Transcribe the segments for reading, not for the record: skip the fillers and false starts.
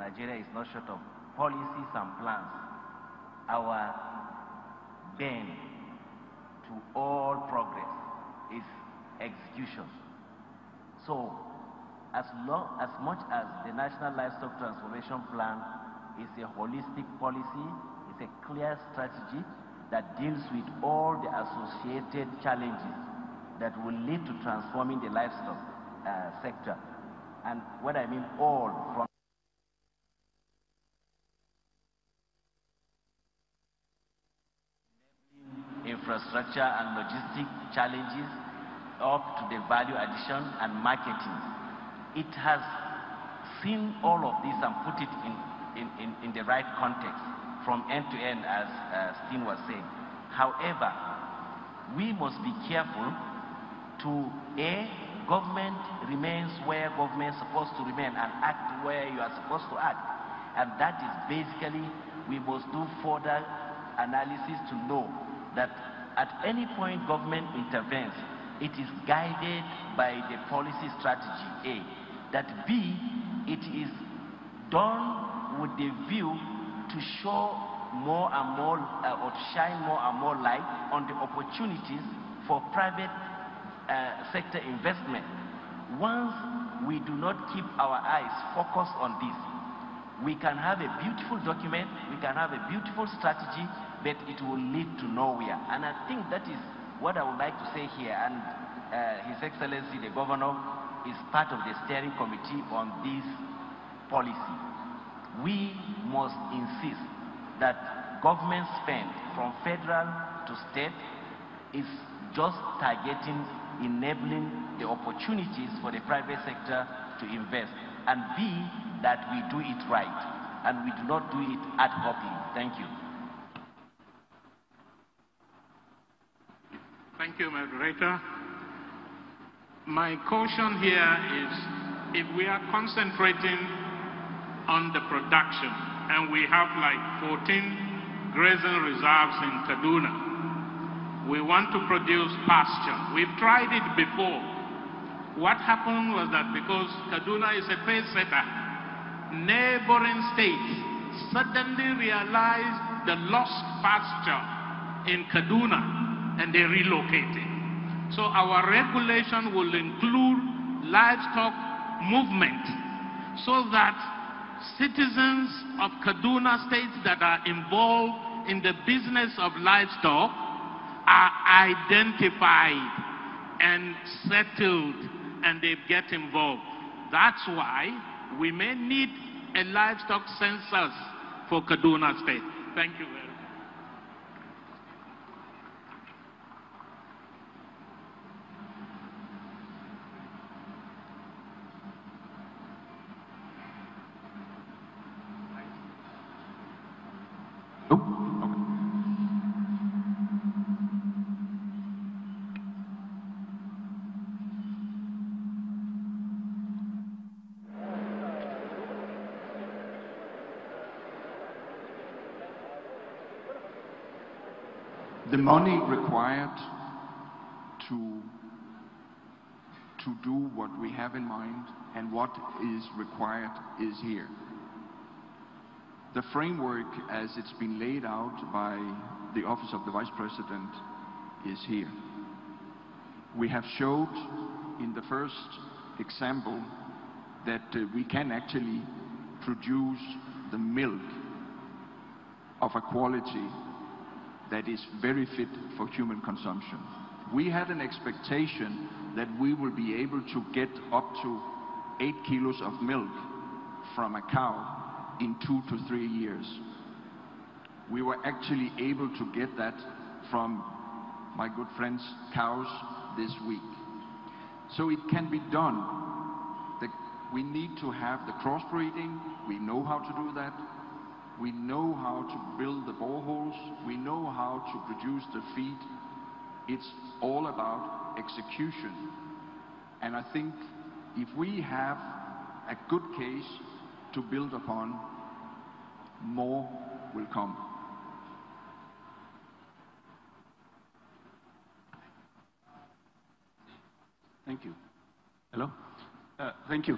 Nigeria is not short of policies and plans. Our bane to all progress is execution. So, as much as the National Livestock Transformation Plan is a holistic policy, it's a clear strategy that deals with all the associated challenges that will lead to transforming the livestock sector. And what I mean all, from infrastructure and logistic challenges up to the value addition and marketing. It has seen all of this and put it in the right context from end to end, as Steen was saying. However, we must be careful to government remains where government is supposed to remain and act where you are supposed to act. And that is basically, we must do further analysis to know that at any point government intervenes, it is guided by the policy strategy A. That B, it is done with the view to show more and more, or to shine more and more light on the opportunities for private sector investment. Once we do not keep our eyes focused on this, we can have a beautiful document, we can have a beautiful strategy, but it will lead to nowhere. And I think that is what I would like to say here. And His Excellency the Governor is part of the steering committee on this policy. We must insist that government spend from federal to state is just targeting enabling the opportunities for the private sector to invest, and B, that we do it right and we do not do it ad hoc. Thank you. Thank you, moderator. My caution here is, if we are concentrating on the production and we have like 14 grazing reserves in Kaduna, we want to produce pasture. We've tried it before. What happened was that because Kaduna is a pace setter, neighboring states suddenly realized the lost pasture in Kaduna and they relocated. So our regulation will include livestock movement so that citizens of Kaduna states that are involved in the business of livestock are identified and settled and they get involved. That's why we may need a livestock census for Kaduna State. Thank you very much. The money required to do what we have in mind and what is required is here. The framework as it's been laid out by the Office of the Vice President is here. We have showed in the first example that we can actually produce the milk of a quality that is very fit for human consumption. We had an expectation that we will be able to get up to 8 kilos of milk from a cow in 2 to 3 years. We were actually able to get that from my good friends' cows this week. So it can be done. We need to have the crossbreeding. We know how to do that. We know how to build the boreholes. We know how to produce the feed. It's all about execution. And I think if we have a good case to build upon, more will come. Thank you. Hello? Thank you.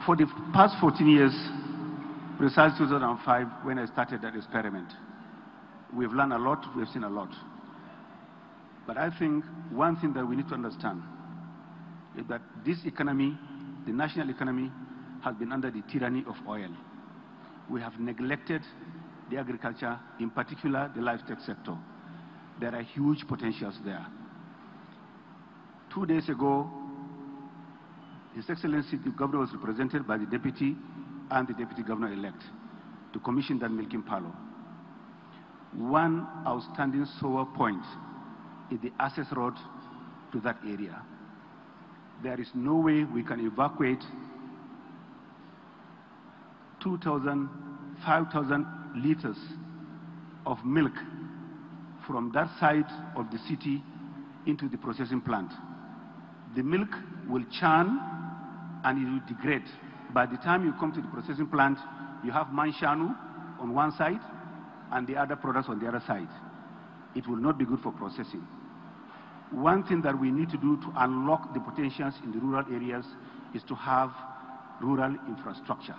For the past 14 years, precisely 2005, when I started that experiment, we've learned a lot, we've seen a lot. But I think one thing that we need to understand is that this economy, the national economy, has been under the tyranny of oil. We have neglected the agriculture, in particular the livestock sector. There are huge potentials there. 2 days ago, His Excellency the Governor was represented by the Deputy and the Deputy Governor-elect to commission that milking parlor. One outstanding sore point is the access road to that area. There is no way we can evacuate 2,000, 5,000 liters of milk from that side of the city into the processing plant. The milk will churn and it will degrade. By the time you come to the processing plant, you have manshanu on one side and the other products on the other side. It will not be good for processing. One thing that we need to do to unlock the potentials in the rural areas is to have rural infrastructure.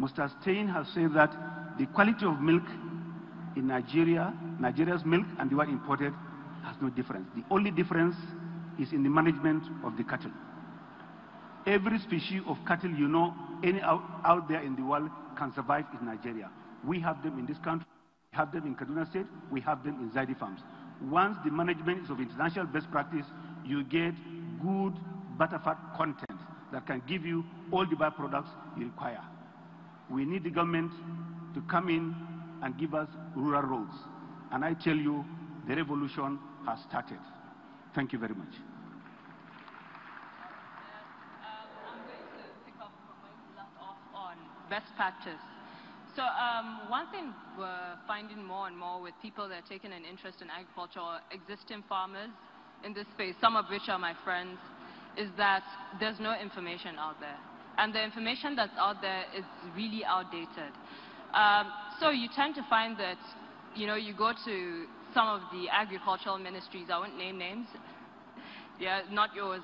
Mr. Stein has said that the quality of milk in Nigeria's milk and the one imported has no difference. The only difference is in the management of the cattle. Every species of cattle you know any out there in the world can survive in Nigeria. We have them in this country, we have them in Kaduna State, we have them in Zaidi farms. Once the management is of international best practice, you get good butterfat content that can give you all the byproducts you require. We need the government to come in and give us rural roads. And I tell you, the revolution has started. Thank you very much. I'm going to pick up from where we left off on best practice. So one thing we're finding more and more with people that are taking an interest in agriculture, or existing farmers in this space, some of which are my friends, is that there's no information out there. And the information that's out there is really outdated. So you tend to find that, you know, you go to some of the agricultural ministries, I won't name names, yeah, not yours,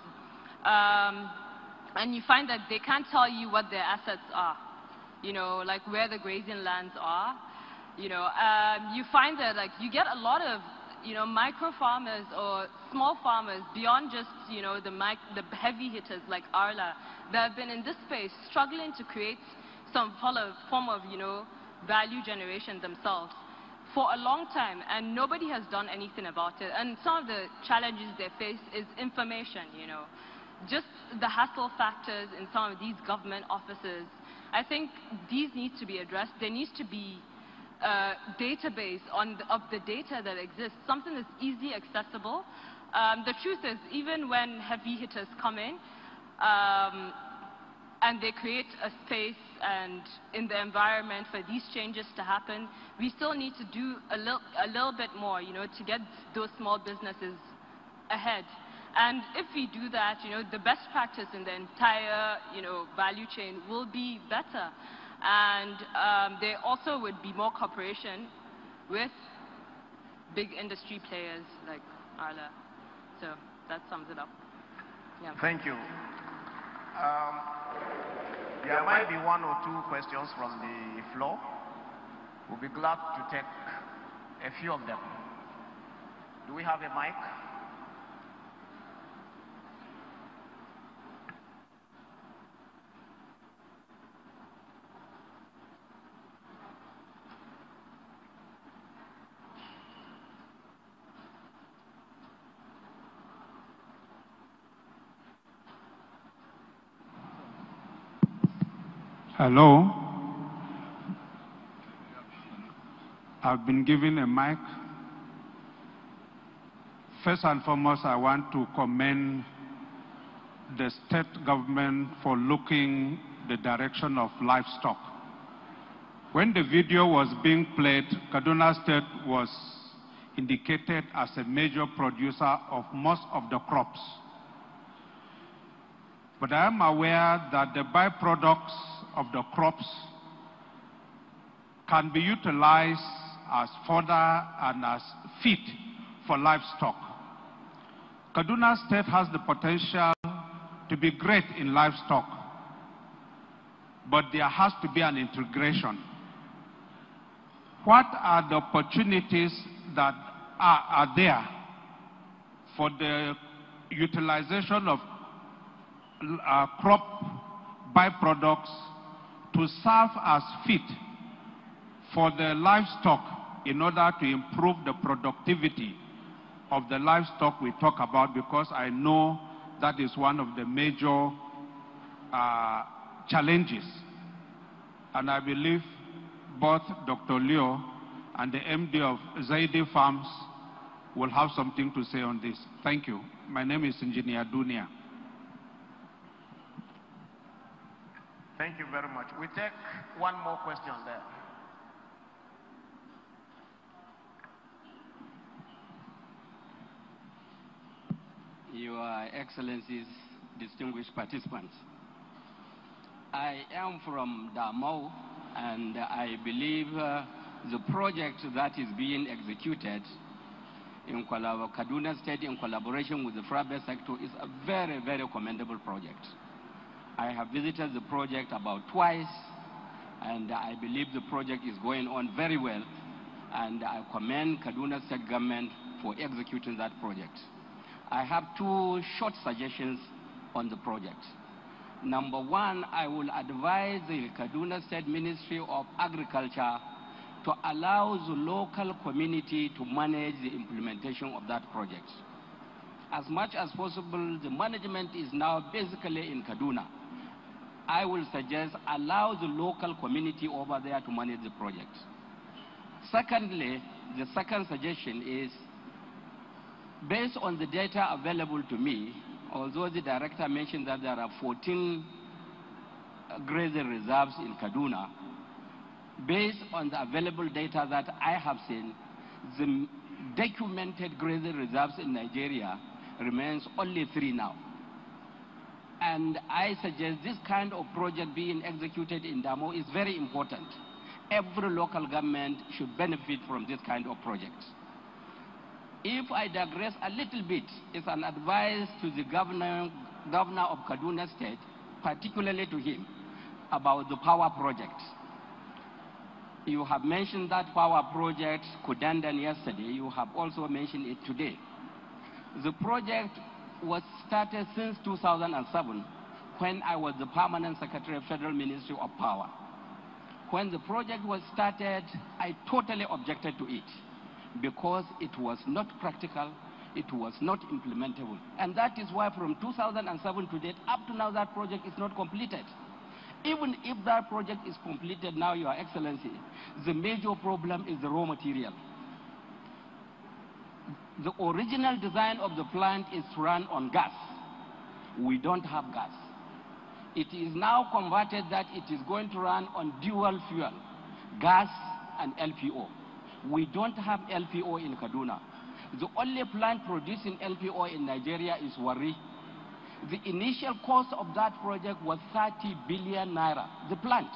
and you find that they can't tell you what their assets are, you know, like where the grazing lands are, you know. You find that, like, you get a lot of, you know, micro farmers or small farmers beyond just, you know, the heavy hitters like Arla that have been in this space struggling to create some form of, you know, value generation themselves for a long time, and nobody has done anything about it. And some of the challenges they face is information, you know, just the hassle factors in some of these government offices. I think these need to be addressed. There needs to be a database of the data that exists, something that's easily accessible. The truth is, even when heavy hitters come in and they create a space and in the environment for these changes to happen, we still need to do a little bit more, you know, to get those small businesses ahead. And if we do that, you know, the best practice in the entire, you know, value chain will be better. And there also would be more cooperation with big industry players like Arla. So that sums it up. Yeah. Thank you. There might be one or two questions from the floor. We'll be glad to take a few of them. Do we have a mic? Hello. I've been given a mic. First and foremost, I want to commend the state government for looking the direction of livestock. When the video was being played, Kaduna State was indicated as a major producer of most of the crops. But I am aware that the byproducts of the crops can be utilized as fodder and as feed for livestock. Kaduna State has the potential to be great in livestock, but there has to be an integration. What are the opportunities that are there for the utilization of crop byproducts to serve as feed for the livestock in order to improve the productivity of the livestock we talk about, because I know that is one of the major challenges. And I believe both Dr. Leo and the MD of Zaidi Farms will have something to say on this. Thank you. My name is Engineer Dunia. Thank you very much. We take one more question there. Your Excellencies, distinguished participants. I am from Damau, and I believe the project that is being executed in Kaduna State in collaboration with the private sector is a very, very commendable project. I have visited the project about twice, and I believe the project is going on very well, and I commend Kaduna State government for executing that project. I have two short suggestions on the project. Number one, I will advise the Kaduna State Ministry of Agriculture to allow the local community to manage the implementation of that project. As much as possible, the management is now basically in Kaduna. I will suggest allow the local community over there to manage the project. Secondly, the second suggestion is, based on the data available to me, although the director mentioned that there are 14 grazing reserves in Kaduna, based on the available data that I have seen, the documented grazing reserves in Nigeria remains only 3 now. And I suggest this kind of project being executed in Damo is very important. Every local government should benefit from this kind of project. If I digress a little bit, it's an advice to the governor of Kaduna State, particularly to him, about the power project. You have mentioned that power project, Kudandan, yesterday. You have also mentioned it today. The project was started since 2007, when I was the Permanent Secretary of Federal Ministry of Power. When the project was started, I totally objected to it, because it was not practical, it was not implementable. And that is why from 2007 to date, up to now, that project is not completed. Even if that project is completed now, Your Excellency, the major problem is the raw material. The original design of the plant is to run on gas. We don't have gas. It is now converted that it is going to run on dual fuel, gas and LPO. We don't have LPO in Kaduna. The only plant producing LPO in Nigeria is Wari. The initial cost of that project was 30 billion naira, the plant.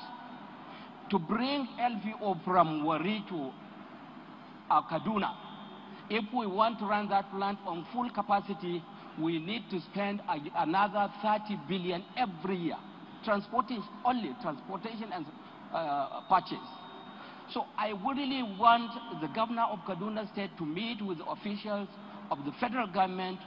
To bring LPO from Wari to Kaduna, if we want to run that plant on full capacity, we need to spend another 30 billion every year. Transportation and purchase. So I really want the governor of Kaduna State to meet with the officials of the federal government